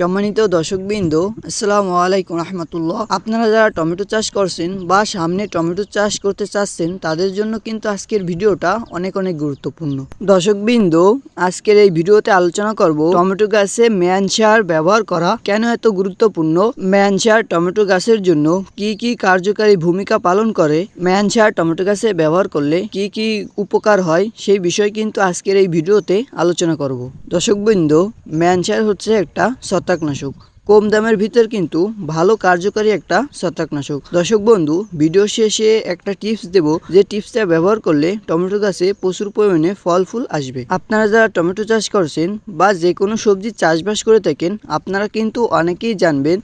সম্মানিত দর্শকবৃন্দ, আসসালামু আলাইকুম রহমতুল্লাহ। আপনারা যারা টমেটো চাষ করছেন বা সামনে টমেটো চাষ করতে চাচ্ছেন তাদের জন্য কিন্তু আজকের ভিডিওটা অনেক গুরুত্বপূর্ণ। দর্শকবৃন্দ, আজকের এই ভিডিওতে আলোচনা করব টমেটো গাছে ম্যান সার ব্যবহার করা কেন এত গুরুত্বপূর্ণ, ম্যান সার টমেটো গাছের জন্য কি কি কার্যকারী ভূমিকা পালন করে, ম্যান সার টমেটো গাছে ব্যবহার করলে কি কি উপকার হয় সেই বিষয় কিন্তু আজকের এই ভিডিওতে আলোচনা করব। দর্শকবৃন্দ, ম্যান সার হচ্ছে একটা ছত্রাকনাশক। কম দামের ভিতর কিন্তু ভালো কার্যকারী একটা ছত্রাকনাশক। দর্শক বন্ধু, ভিডিও শেষে একটা টিপস দেব, যে টিপসটা ব্যবহার করলে টমেটো গাছে প্রচুর পরিমাণে ফল ফুল আসবে। আপনারা যারা টমেটো চাষ করছেন বা যে কোনো সবজি চাষবাস করে থাকেন, আপনারা কিন্তু অনেকেই জানবেন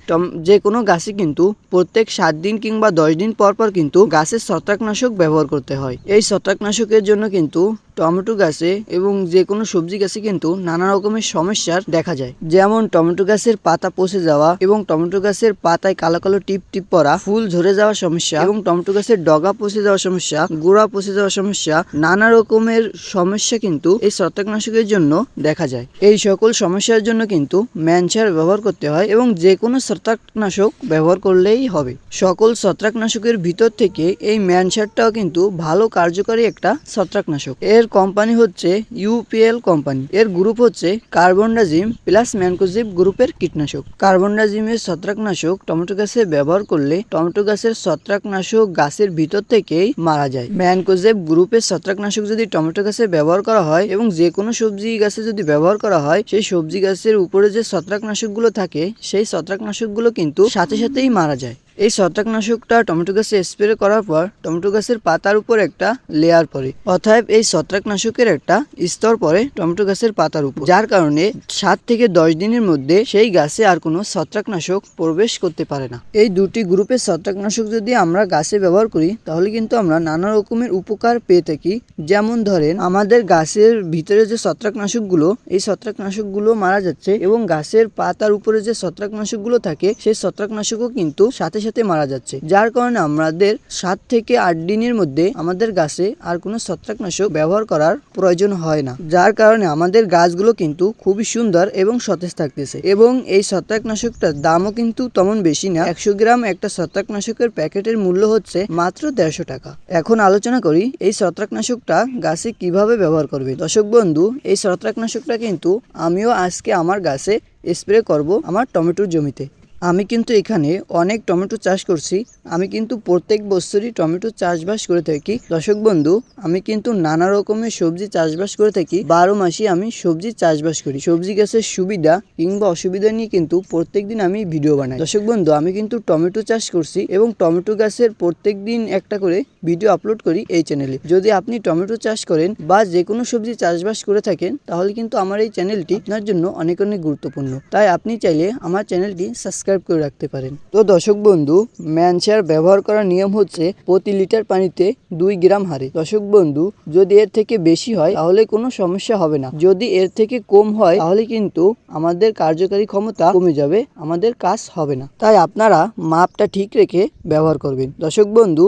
যে কোনো গাছে কিন্তু প্রত্যেক 7 দিন কিংবা 10 দিন পর পর কিন্তু গাছের ছত্রাকনাশক ব্যবহার করতে হয়। এই ছত্রাকনাশকের জন্য কিন্তু টমেটো গাছে এবং যে কোনো সবজি গাছে কিন্তু নানা রকমের সমস্যার দেখা যায়, যেমন টমেটো গাছের পাতা পচে যাওয়া এবং টমেটো গাছের পাতায় কালো কালো টিপ টিপ পড়া, ফুল ঝরে যাওয়ার সমস্যা এবং টমেটো গাছের ডগা পচে যাওয়ার সমস্যা, গোড়া পচে যাওয়ার সমস্যা, নানা রকমের সমস্যা কিন্তু এই ছত্রাকনাশকের জন্য দেখা যায়। এই সকল সমস্যার জন্য কিন্তু ম্যান সার ব্যবহার করতে হয় এবং যে কোনো ছত্রাকনাশক ব্যবহার করলেই হবে। সকল ছত্রাকনাশকের ভিতর থেকে এই ম্যান সারটাও কিন্তু ভালো কার্যকারী একটা ছত্রাকনাশক। এর কোম্পানি হচ্ছে ইউপিএল কোম্পানি। এর গ্রুপ হচ্ছে কার্বনডাজিম প্লাস ম্যানকোজিব গ্রুপের কীটনাশক। কার্বনডাজিমের ছত্রাকনাশক টমেটো গাছে ব্যবহার করলে টমেটো গাছের ছত্রাকনাশক গাছের ভিতর থেকেই মারা যায়। ম্যানকোজিব গ্রুপের ছত্রাকনাশক যদি টমেটো গাছে ব্যবহার করা হয় এবং যে কোনো সবজি গাছে যদি ব্যবহার করা হয়, সেই সবজি গাছের উপরে যে ছত্রাকনাশকগুলো থাকে সেই ছত্রাকনাশকগুলো কিন্তু সাথে সাথেই মারা যায়। এই ছত্রাকনাশকটা টমেটো গাছে স্প্রে করার পর টমেটো গাছের পাতার উপর একটা লেয়ার পড়ে, অতএব এই ছত্রাকনাশকের একটা স্তর পড়ে টমেটো গাছের পাতার উপর, যার কারণে 7 থেকে 10 দিনের মধ্যে সেই গাছে আর কোনো ছত্রাকনাশক প্রবেশ করতে পারে না। এই দুটি গ্রুপের ছত্রাকনাশক যদি আমরা গাছে ব্যবহার করি তাহলে কিন্তু আমরা নানা রকমের উপকার পেয়ে থাকি। যেমন ধরেন, আমাদের গাছের ভিতরে যে ছত্রাকনাশকগুলো, এই ছত্রাকনাশকগুলো মারা যাচ্ছে এবং গাছের পাতার উপরে যে ছত্রাকনাশকগুলো থাকে সেই ছত্রাকনাশকও কিন্তু সাথে সাথে মারা যাচ্ছে, যার কারণে আমাদের 7 থেকে 8 দিনের মধ্যে আমাদের গাছে আর কোনো ছত্রাকনাশক ব্যবহার করার প্রয়োজন হয় না, যার কারণে আমাদের গাছগুলো কিন্তু খুবই সুন্দর এবং সতেজ থাকতেছে। এবং এই ছত্রাকনাশকটার দামও কিন্তু তেমন বেশি না। 100 গ্রাম একটা ছত্রাকনাশকের প্যাকেটের মূল্য হচ্ছে মাত্র 150 টাকা। এখন আলোচনা করি এই ছত্রাকনাশকটা গাছে কিভাবে ব্যবহার করবে। দর্শক বন্ধু, এই ছত্রাকনাশকটা কিন্তু আমিও আজকে আমার গাছে স্প্রে করব আমার টমেটোর জমিতে। আমি কিন্তু এখানে অনেক টমেটো চাষ করছি। আমি কিন্তু প্রত্যেক বছরই টমেটো চাষবাস করে থাকি। দর্শক বন্ধু, আমি কিন্তু নানা রকমের সবজি চাষবাস করে থাকি। 12 মাসই আমি সবজি চাষবাস করি। সবজি গাছের সুবিধা কিংবা অসুবিধা নিয়ে কিন্তু প্রত্যেকদিন আমি ভিডিও বানাই। দর্শক বন্ধু, আমি কিন্তু টমেটো চাষ করছি এবং টমেটো গাছের প্রত্যেক দিন একটা করে ভিডিও আপলোড করি এই চ্যানেলে। যদি আপনি টমেটো চাষ করেন বা যে কোনো সবজি চাষবাস করে থাকেন তাহলে কিন্তু আমার এই চ্যানেলটি আপনার জন্য অনেক গুরুত্বপূর্ণ। তাই আপনি চাইলে আমার চ্যানেলটি সাবস্ক্রাইব করে রাখতে পারেন। তো দর্শক বন্ধু, ম্যান সার ব্যবহার করার নিয়ম হচ্ছে প্রতি লিটার পানিতে 2 গ্রাম হারে। দর্শক বন্ধু, যদি এর থেকে বেশি হয় তাহলে কোনো সমস্যা হবে না, যদি এর থেকে কম হয় তাহলে কিন্তু আমাদের কার্যকারী ক্ষমতা কমে যাবে, আমাদের কাজ হবে না। তাই আপনারা মাপটা ঠিক রেখে ব্যবহার করবেন। দর্শক বন্ধু,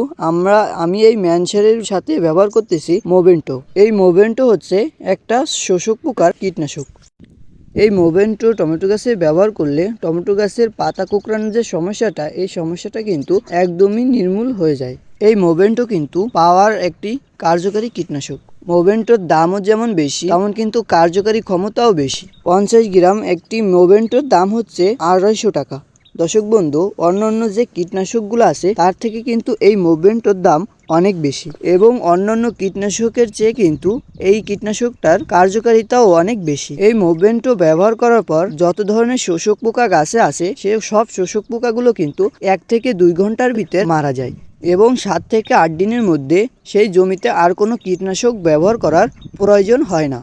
আমি এই ম্যান সারের সাথে ব্যবহার করতেছি মোভেন্টো। এই মোভেন্টো হচ্ছে একটা শোষক পোকার কীটনাশক। এই মোভেন্টো টমেটো গাছে ব্যবহার করলে টমেটো গাছের পাতা কোঁকড়ানোর যে সমস্যাটা, এই সমস্যাটা কিন্তু একদমই নির্মূল হয়ে যায়। এই মোভেন্টো কিন্তু পাওয়ার একটি কার্যকারী কীটনাশক। মোভেন্টোর দামও যেমন বেশি তেমন কিন্তু কার্যকারী ক্ষমতাও বেশি। 50 গ্রাম একটি মোভেন্টোর দাম হচ্ছে 250 টাকা। দর্শক বন্ধু, অন্যান্য যে কীটনাশকগুলো আছে তার থেকে কিন্তু এই মোভেন্টোর দাম অনেক বেশি এবং অন্যান্য কীটনাশকের চেয়ে কিন্তু এই কীটনাশকটার কার্যকারিতাও অনেক বেশি। এই মোভেন্টো ব্যবহার করার পর যত ধরনের শোষক পোকা গাছে আছে সে সব শোষক পোকাগুলো কিন্তু 1 থেকে 2 ঘন্টার ভিতর মারা যায় এবং 7 থেকে 8 দিনের মধ্যে সেই জমিতে আর কোনো কীটনাশক ব্যবহার করার প্রয়োজন হয় না,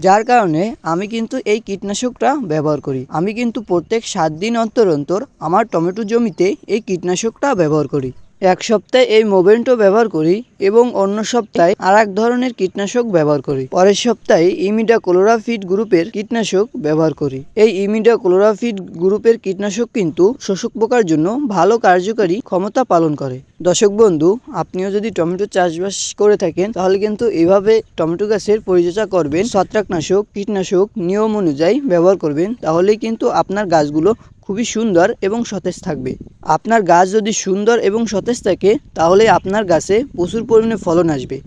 যার কারণে আমি কিন্তু এই কীটনাশকটা ব্যবহার করি। আমি কিন্তু প্রত্যেক 7 দিন অন্তর অন্তর আমার টমেটো জমিতে এই কীটনাশকটা ব্যবহার করি। এক সপ্তাহে এই মোভেন্টো ব্যবহার করি এবং অন্য সপ্তাহে আর এক ধরনের কীটনাশক ব্যবহার করি। পরের সপ্তাহে ইমিডাক্লোরপিড গ্রুপের কীটনাশক ব্যবহার করি। এই ইমিডাক্লোরপিড গ্রুপের কীটনাশক কিন্তু শোষক পোকার জন্য ভালো কার্যকারী ক্ষমতা পালন করে। দর্শক বন্ধু, আপনিও যদি টমেটো চাষবাস করে থাকেন তাহলে কিন্তু এভাবে টমেটো গাছের পরিচর্যা করবেন। ছত্রাকনাশক, কীটনাশক নিয়ম অনুযায়ী ব্যবহার করবেন, তাহলেই কিন্তু আপনার গাছগুলো খুবই সুন্দর এবং সতেজ থাকবে। আপনার গাছ যদি সুন্দর এবং সতেজ থাকে তাহলে আপনার গাছে প্রচুর পরিমাণে ফলন আসবে।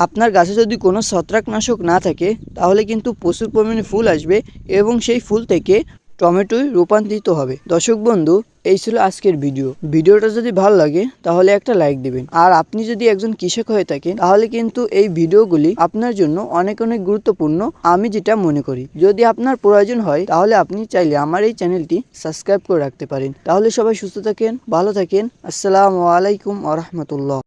আপনার গাছে যদি কোনো ছত্রাকনাশক না থাকে তাহলে কিন্তু প্রচুর পরিমাণে ফুল আসবে এবং সেই ফুল থেকে টমেটোয় রূপান্তরিত হবে। দর্শক বন্ধু, এই ছিল আজকের ভিডিওটা যদি ভালো লাগে তাহলে একটা লাইক দিবেন। আর আপনি যদি একজন কৃষক হয়ে থাকেন তাহলে কিন্তু এই ভিডিওগুলি আপনার জন্য অনেক অনেক গুরুত্বপূর্ণ, আমি যেটা মনে করি। যদি আপনার প্রয়োজন হয় তাহলে আপনি চাইলে আমার এই চ্যানেলটি সাবস্ক্রাইব করে রাখতে পারেন। তাহলে সবাই সুস্থ থাকেন, ভালো থাকেন। আসসালামু আলাইকুম ওয়া রাহমাতুল্লাহ।